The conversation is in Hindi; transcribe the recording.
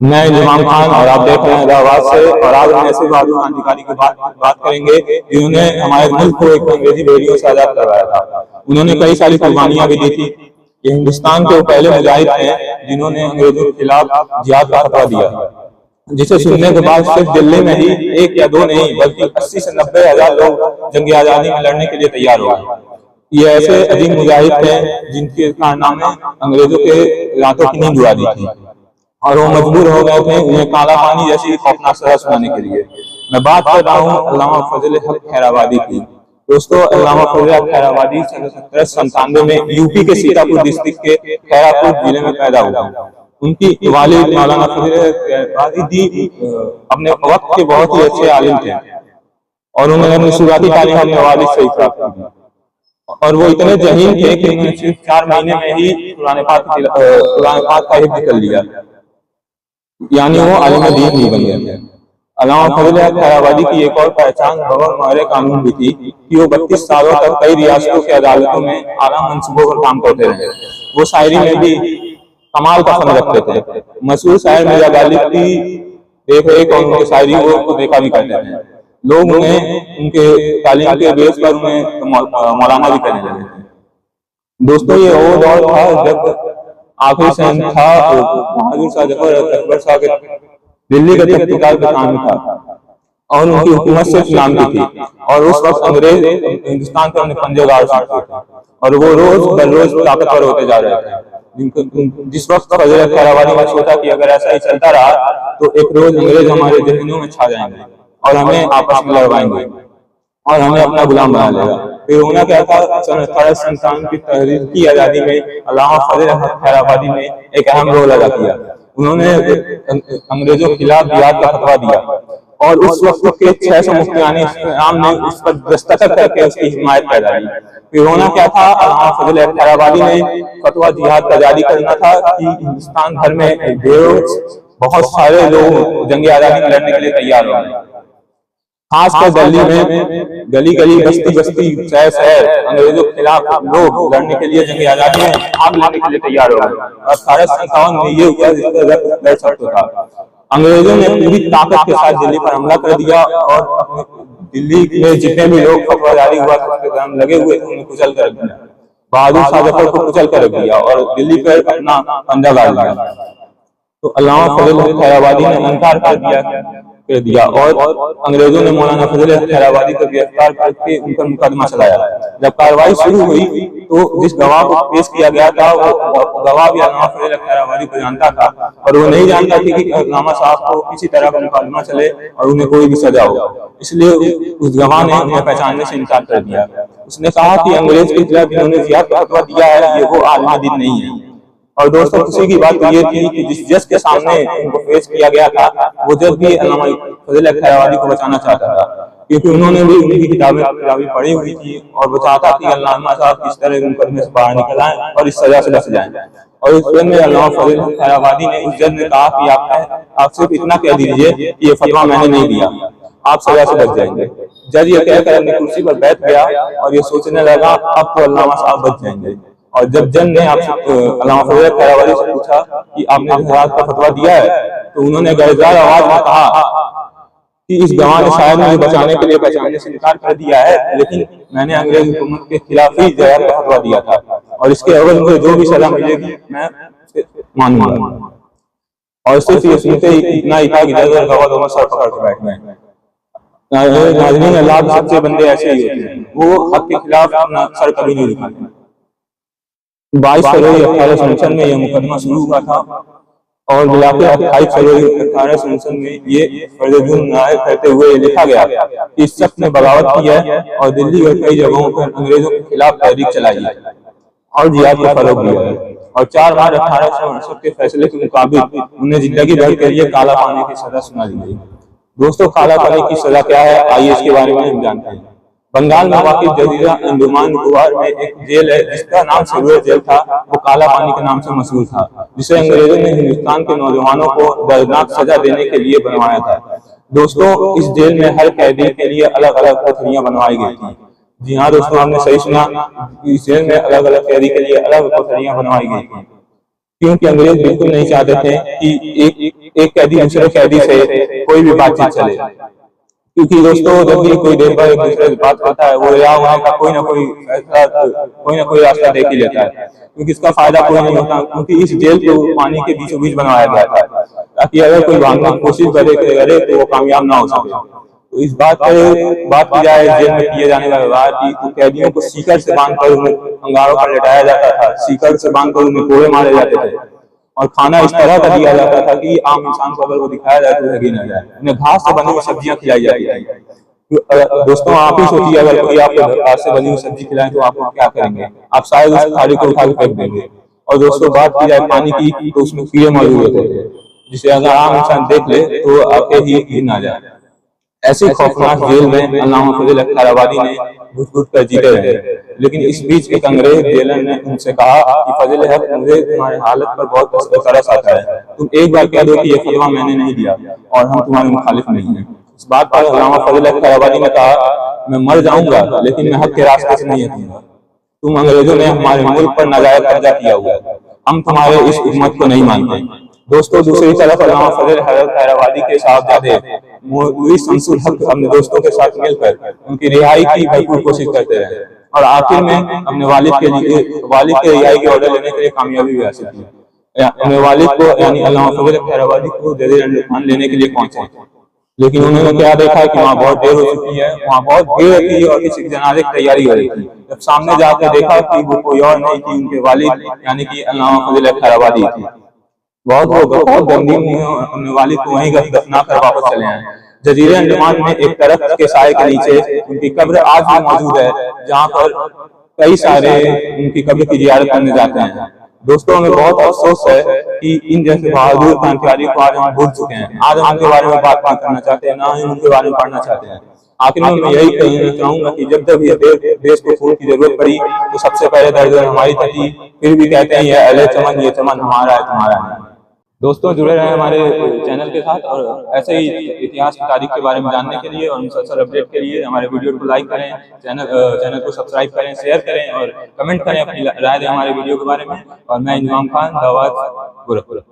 मैं इमाम खान और आप देख रहे हैं हैदराबाद से। और आज हम ऐसे क्रांतिकारी की बात करेंगे जिन्होंने हमारे मुल्क को एक अंग्रेजी भेड़ियों से आजाद करवाया था। उन्होंने कई सारी कुर्बानियां भी दी थी। ये हिंदुस्तान के वो पहले मुजाहिद हैं जिन्होंने अंग्रेजों के खिलाफ जिहाद का फतवा दिया, जिसे सुनने के बाद सिर्फ दिल्ली में ही एक या दो नहीं बल्कि 80 से 90 हजार लोग जंग आजादी में लड़ने के लिए तैयार हो गए। ये ऐसे अजीम मुजाहिद थे जिनके कारनामे अंग्रेजों के रातों की नींद उड़ा दी थी और वो मजबूर हो गए थे उन्हें काला पानी जैसी खौफनाक सजा सुनाने के लिए। मैं बात कर रहा हूँ अल्लामा फजल हक खैराबादी की। दोस्तों, अल्लामा फजल हक खैराबादी 1797 में यूपी के सीतापुर डिस्ट्रिक्ट के खैरापुर जिले में पैदा हुआ। उनकी वालिद मौलाना फजल खैराबादी अपने वक्त के बहुत ही अच्छे आलिम थे और उन्होंने अपनी शुरुआती तालीम अपने वालिद से ही प्राप्त की। और वो इतने जहीन थे कि उन्होंने सिर्फ 4 महीने में ही कुरान पाक का हिफ्ज़ कर लिया, यानी वो आलिम दीन ही बन गए थे। अल्लामा फजल हक खैराबादी की एक और पहचान गवर्नर मारे कानून भी थी कि वो 32 सालों तक कई रियासतों की अदालतों में आला मंसूबों पर काम करते रहे। वो शायरी में भी कमाल का फन रखते थे। मशहूर शायर मिर्जा गालिब की देख रेख और उनकी शायरी को देखा भी करते थे। लोग उन्हें उनके तालीम के बेस पर उन्हें मौलाना भी करने लगे थे। दोस्तों, ये वो दौर था जब आखिरी शहंशाह बहादुर शाह जफर अकबर शाह के दिल्ली का इख्तियार का काम था और उनकी हुकूमत सिर्फ नाम की थी। और उस वक्त अंग्रेज हिंदुस्तान पर अपने पंजे गाड़ चुके थे और वो रोज बर रोज ताकतवर होते जा रहे थे। जिस वक्त फजल हक खैराबादी ने सोचा कि अगर ऐसा ही चलता रहा तो एक रोज अंग्रेज हमारे जहनों में छा जाएंगे और हमें आपस में लड़वाएंगे और हमें अपना गुलाम बना लेगा। फिर होना क्या था, 1857 की तहरीक की आजादी में अल्लामा फजल हक खैराबादी ने एक अहम रोल अदा किया। उन्होंने अंग्रेजों के खिलाफ जिहाद का फतवा दिया और उस वक्त के 600 मुफ्तियाने इस्लाम ने उस पर दस्तखत करके उसकी हिमायत पैदा की। फिर होना क्या था, अल्लामा फजल हक खैराबादी ने फतवा जिहाद का जारी करना था कि हिंदुस्तान भर में बहुत सारे लोग जंग आजादी में लड़ने के लिए तैयार हो गए। खासकर दिल्ली में गली गली बस्ती बस्ती शहर शहर अंग्रेजों के खिलाफ लोग लड़ने के लिए जंग आजादी में भाग लेने के लिए तैयार हो गए। और 1857 में ये हुआ जिसका शर्त था। अंग्रेजों ने पूरी ताकत के साथ दिल्ली पर हमला कर दिया और दिल्ली में जितने भी लोग फतवा जारी हुआ था लगे हुए थे उन्हें कुचल कर दिया। बहादुर शाह जफर को कुचल कर दिया और दिल्ली पर अपना पंजा गाड़ लिया। तो अल्लामा फजल हक खैराबादी ने इनकार कर दिया और अंग्रेजों ने मौलाना फजल हक खैराबादी को गिरफ्तार करके उन पर मुकदमा चलाया। जब कार्रवाई शुरू हुई तो जिस गवाह को पेश किया गया था वो गवाह भी अल्लामा फजल हक खैराबादी को जानता था और वो नहीं जानता था कि अल्लामा साहब को किसी तरह का मुकदमा चले और उन्हें कोई भी सजा हो। इसलिए उस गवाह ने उन्हें पहचानने से इनकार कर दिया। उसने कहा कि अंग्रेज के खिलाफ जिन्होंने जिहाद का फतवा दिया है ये वो आलिम दीन नहीं है। और दोस्तों, खुशी की बात तो ये थी कि जिस जज के सामने उनको पेश किया गया था वो जज भी अल्लामा फजल हक खैराबादी को बचाना चाहता था, क्योंकि उन्होंने भी उनकी किताबें पढ़ी हुई थी और वो चाहता था कि अल्लामा साहब किस तरह मुकदमे से बाहर निकल आए और इस सजा से बच जाएं। और उस फिल्म में अल्लामा फजल हक खैराबादी ने उस जज ने कहा कि आप सिर्फ इतना कह दीजिए कि ये फतवा मैंने नहीं दिया, आप सजा से बच जाएंगे। जज ये कहकर अपनी कुर्सी पर बैठ गया और ये सोचने लगा अब तो अल्लामा साहब बच जाएंगे। और जब जज ने अल्लामा फजल हक खैराबादी से पूछा कि आपने जिहाद का फतवा दिया है तो उन्होंने गरजदार आवाज में कहा कि इस गवाह ने शायद मुझे बचाने के लिए पहचानने से इनकार कर दिया है, लेकिन मैंने अंग्रेज हुकूमत के खिलाफ ही जिहाद का फतवा दिया था और इसके अवध मुझे जो भी सजा मिलेगी मैं मानूंगा। और सिर्फ ये सुनते ही इतना ही था कि जज और गवाह दोनों सर पकड़ के बैठ गए। नाज़रीन, अल्लाह के सच्चे बंदे ऐसे ही होते हैं, वो हक के खिलाफ अपना सर कभी नहीं झुकाते। 22 फरवरी 1859 में यह मुकदमा शुरू हुआ था और मिलाकर 28 फरवरी 1859 में ये फर्ज जुर्म नायब करते हुए लिखा गया कि इस शख्स ने बगावत की है और दिल्ली और कई जगहों पर अंग्रेजों के खिलाफ तहरीक चलाई है और जिहाद को फरोग दिया है। और 4 मार्च 1868 के फैसले के मुताबिक उन्हें जिंदगी भर के लिए काला पानी की सजा सुना दी गई। दोस्तों, काला पानी की सजा क्या है, आइए इसके बारे में हम जानते हैं। बंगाल में वाक़िफ़ जज़ीरा अंडमान निकोबार में एक जेल है जिसका नाम सिल्वर जेल था। वो काला पानी के नाम से मशहूर था, जिसे अंग्रेजों ने हिंदुस्तान के नौजवानों को दर्दनाक सजा देने के लिए बनवाया था। दोस्तों, इस जेल में हर कैदी के लिए अलग अलग कोठरियां बनवाई गई थी। जी हाँ दोस्तों, आपने सही सुना, इस जेल में अलग अलग कैदी के लिए अलग कोठरियां बनवाई गई थी। क्योंकि अंग्रेज बिल्कुल नहीं चाहते थे कि एक कैदी दूसरे कैदी से कोई भी बातचीत चले। क्योंकि दोस्तों जब भी कोई देश भर एक दूसरे से बात करता है वो रिहा होने का कोई ना कोई रास्ता देख ही लेता है, क्योंकि इसका फायदा कोई नहीं होता। क्योंकि इस जेल को पानी के बीचों बीच बनवाया गया था ताकि अगर कोई भागने की कोशिश करे तो वो कामयाब ना हो सके। तो इस बात की जाए जेल में किए जाने का व्यवहार की, तो कैदियों को सीकर से बांधकर उन्हें अंगारों पर लेटाया जाता था, सीकर से बांधकर उन्हें कोड़े मारे जाते थे, और खाना इस तरह का दिया जाता था कि आम इंसान को अगर वो दिखाया जाए तो लगी न जाए। उन्हें घास से बनी हुई सब्जियां खिलाई जाती थी। तो दोस्तों आप ही सोचिए, अगर कोई आपको घास से बनी हुई सब्जी खिलाए तो आप क्या करेंगे? आप शायद उस थाली को उठा के फेंक देंगे। और दोस्तों बात की जाए पानी की, तो उसमें कीड़े मौजूद होते थे जिसे अगर आम इंसान देख ले तो आपके ही गिर ना जाए। ऐसी खौफनाक जेल में अल्लामा फजल खैर आबादी ने घुट-घुट कर जीते रहे। लेकिन इस बीच एक अंग्रेज जेलर ने उनसे कहा कि फजल हक, मुझे तुम्हारी हालत पर बहुत तरस आता है, तुम एक बार कह दो कि ये फतवा मैंने नहीं दिया और हम तुम्हारे मुखालिफ नहीं हैं। इस बात पर अल्लामा फजल खैर आबादी ने कहा, मैं मर जाऊंगा लेकिन मैं हक के रास्ते से नहीं हटूंगा। तुम अंग्रेजों ने हमारे मुल्क पर नाजायज कब्जा किया हुआ है, हम तुम्हारे इस हुकूमत को नहीं मानते। दोस्तों दूसरी तरफ अल्लामा फजल खैर आबादी के साहबजादे मौलवी शमसुल हक अपने दोस्तों के साथ मिलकर उनकी रिहाई की भरपूर कोशिश करते रहे और आखिर में अपने वालिद के रिहाई के ऑर्डर लेने के लिए कामयाबी भी हासिल की। अपने वालिद को यानी अल्लामा फजल खैर आबादी को जजीरा अंडमान लेने के लिए पहुंचे, लेकिन उन्होंने क्या देखा कि वहाँ बहुत देर हो चुकी है, वहाँ बहुत भीड़ थी और किसी जनाजे की तैयारी हो रही थी। जब सामने जाकर देखा कि वो कोई और नहीं थी, उनके वालिद यानी कि अल्लामा फजल खैर आबादी थी। बहुत गमगीन हुए, अपने वालिद को वहीं दफना कर वापस चले आए। जजीरे अंडमान में एक तरफ के साए के नीचे उनकी कब्र आज भी मौजूद है, जहाँ पर कई सारे उनकी कब्र की जियारत करने जाते हैं। दोस्तों हमें बहुत अफसोस है कि इन जैसे बहादुर क्रांतिकारी को आज हम भूल चुके हैं। आज हम उनके बारे में बात नहीं करना चाहते हैं, ना ही उनके बारे में पढ़ना चाहते हैं। आखिर में मैं यही कहना चाहूंगा कि जब जब ये देश को खून की जरूरत पड़ी तो सबसे पहले दर्द हमारी थी, फिर भी कहते हैं ये अहले चमन, ये चमन हमारा है, तुम्हारा नहीं। दोस्तों जुड़े रहे हमारे चैनल के साथ और ऐसे ही इतिहास की तारीख के बारे में जानने के लिए और मुसलसल अपडेट के लिए हमारे वीडियो को लाइक करें, चैनल को सब्सक्राइब करें, शेयर करें और कमेंट करें, अपनी राय दें हमारे वीडियो के बारे में। और मैं इंजमाम खान, दावत गोरखपुर।